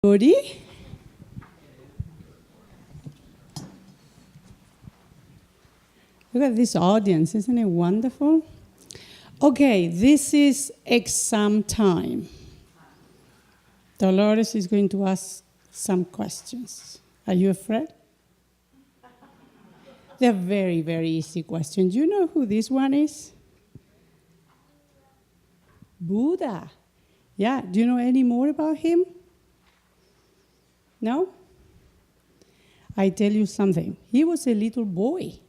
Goody. Look at this audience, isn't it wonderful? Okay, this is exam time. Dolores is going to ask some questions. Are you afraid? They're very, very easy questions. Do you know who this one is? Buddha. Yeah, do you know any more about him? No? I tell you something. He was a little boy,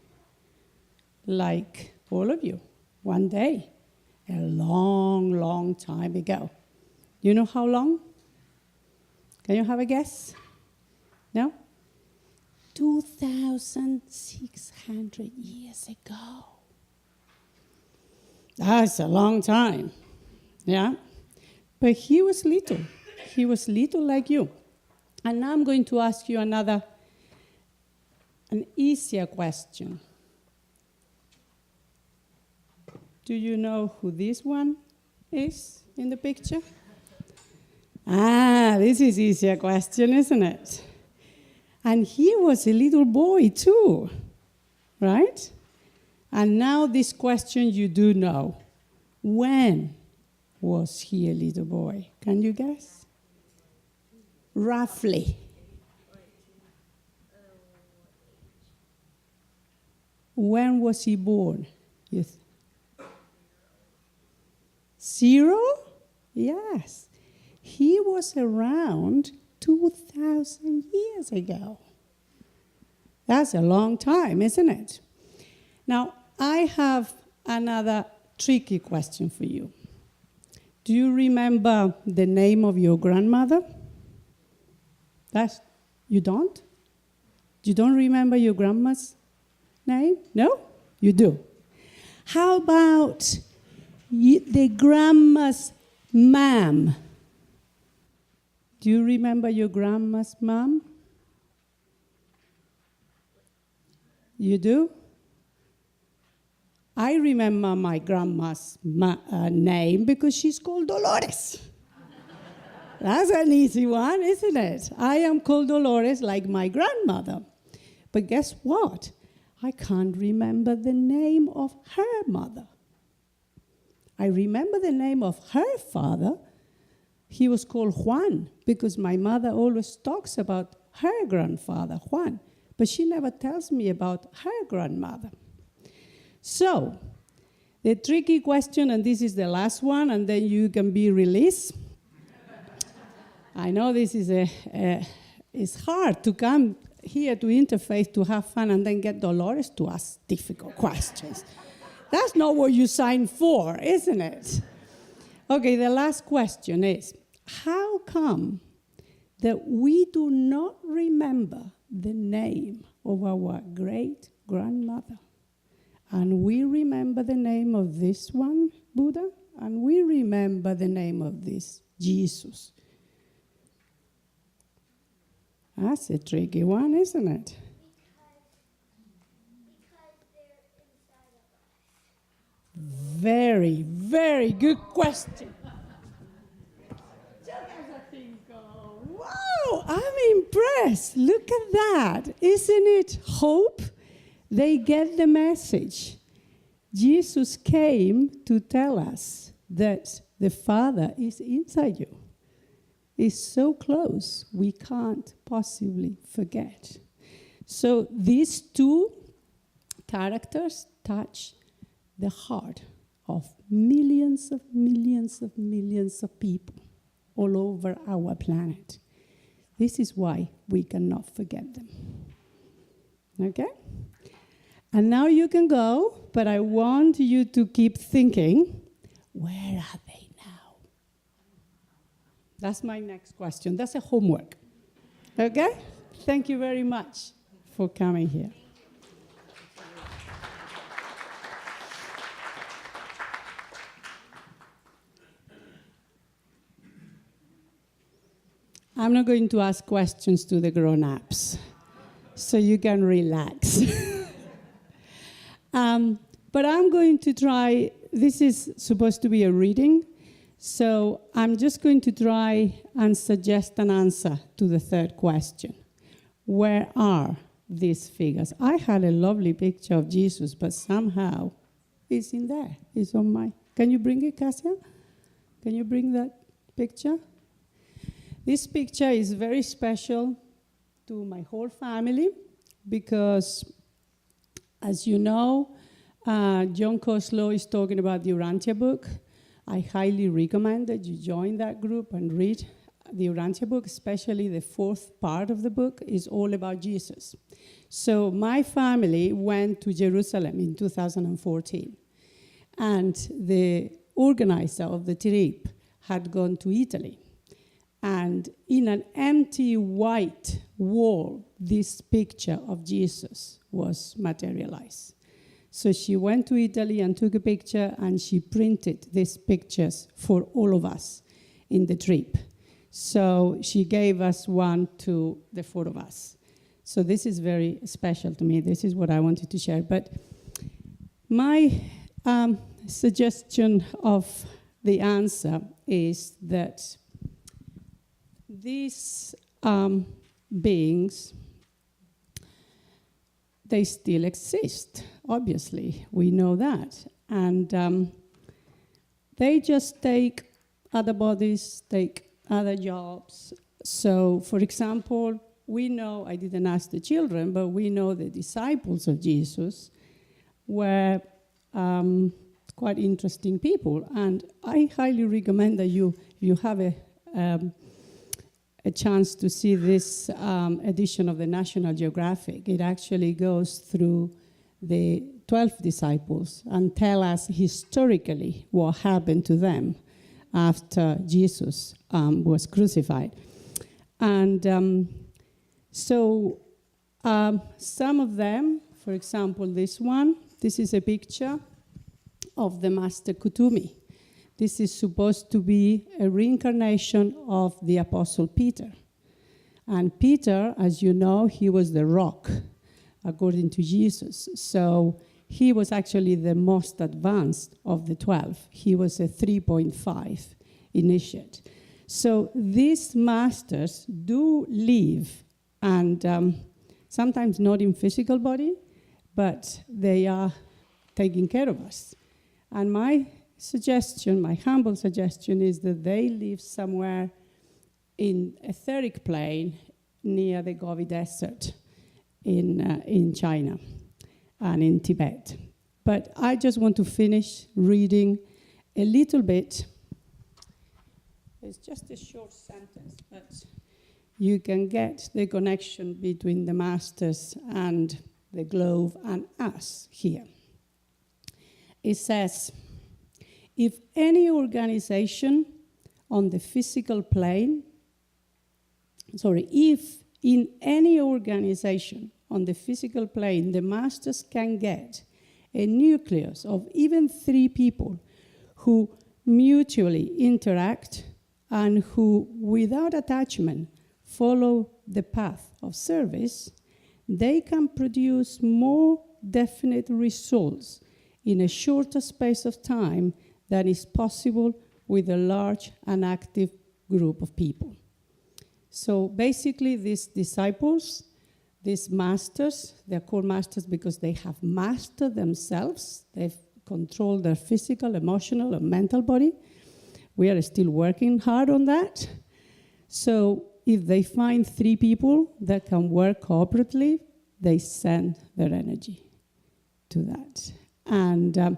like all of you, one day, a long, long time ago. You know how long? Can you have a guess? No? 2,600 years ago. That's a long time. Yeah? But he was little. He was little like you. And now I'm going to ask you an easier question. Do you know who this one is in the picture? This is easier question, isn't it? And he was a little boy too, right? And now this question you do know. When was he a little boy? Can you guess? Roughly. When was he born? Yes. 0? Yes. He was around 2,000 years ago. That's a long time, isn't it? Now, I have another tricky question for you. Do you remember the name of your grandmother? You don't? You don't remember your grandma's name? No? You do. How about the grandma's mom? Do you remember your grandma's mom? You do? I remember my grandma's name because she's called Dolores. That's an easy one, isn't it? I am called Dolores like my grandmother. But guess what? I can't remember the name of her mother. I remember the name of her father. He was called Juan because my mother always talks about her grandfather, Juan. But she never tells me about her grandmother. So, the tricky question, and this is the last one, and then you can be released. I know this is it's hard to come here to Interfaith to have fun and then get Dolores to ask difficult questions. That's not what you signed for, isn't it? Okay, the last question is, how come that we do not remember the name of our great-grandmother? And we remember the name of this one, Buddha, and we remember the name of this, Jesus. That's a tricky one, isn't it? Because they're inside of us. Very, very good question. Just as I think, wow, I'm impressed. Look at that. Isn't it hope? They get the message. Jesus came to tell us that the Father is inside you. Is so close, we can't possibly forget. So these two characters touch the heart of millions of people all over our planet. This is why we cannot forget them. Okay? And now you can go, but I want you to keep thinking, where are they now? That's my next question. That's a homework. Okay? Thank you very much for coming here. I'm not going to ask questions to the grown-ups, so you can relax. But I'm going to try, this is supposed to be a reading, So I'm just going to try and suggest an answer to the third question. Where are these figures? I had a lovely picture of Jesus, but somehow it's in there. It's on my... Can you bring it, Cassia? Can you bring that picture? This picture is very special to my whole family because, as you know, John Coslow is talking about the Urantia book. I highly recommend that you join that group and read the Urantia book, especially the fourth part of the book is all about Jesus. So my family went to Jerusalem in 2014, and the organizer of the trip had gone to Italy. And in an empty white wall, this picture of Jesus was materialized. So she went to Italy and took a picture, and she printed these pictures for all of us in the trip. So she gave us one to the four of us. So this is very special to me. This is what I wanted to share. But my suggestion of the answer is that these beings, they still exist, obviously. We know that. And they just take other bodies, take other jobs. So, for example, we know, I didn't ask the children, but we know the disciples of Jesus were quite interesting people. And I highly recommend that you have a chance to see this edition of the National Geographic. It actually goes through the 12 disciples and tell us historically what happened to them after Jesus was crucified. And some of them, for example, this is a picture of the Master Kutumi. This is supposed to be a reincarnation of the Apostle Peter. And Peter, as you know, he was the rock, according to Jesus. So he was actually the most advanced of the 12. He was a 3.5 initiate. So these masters do live, and sometimes not in physical body, but they are taking care of us. And my suggestion, my humble suggestion, is that they live somewhere in etheric plane near the Gobi Desert in China and in Tibet. But I just want to finish reading a little bit. It's just a short sentence, but you can get the connection between the masters and the globe and us here. It says, if any organization on the physical plane, if in any organization on the physical plane, the masters can get a nucleus of even 3 people who mutually interact and who, without attachment, follow the path of service, they can produce more definite results in a shorter space of time than is possible with a large and active group of people. So basically, these disciples, these masters, they're called masters because they have mastered themselves. They've controlled their physical, emotional, and mental body. We are still working hard on that. So if they find 3 people that can work cooperatively, they send their energy to that. And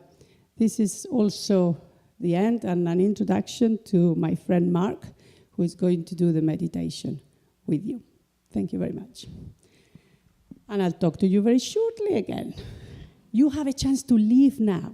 this is also the end and an introduction to my friend Mark, who is going to do the meditation with you. Thank you very much. And I'll talk to you very shortly again. You have a chance to leave now.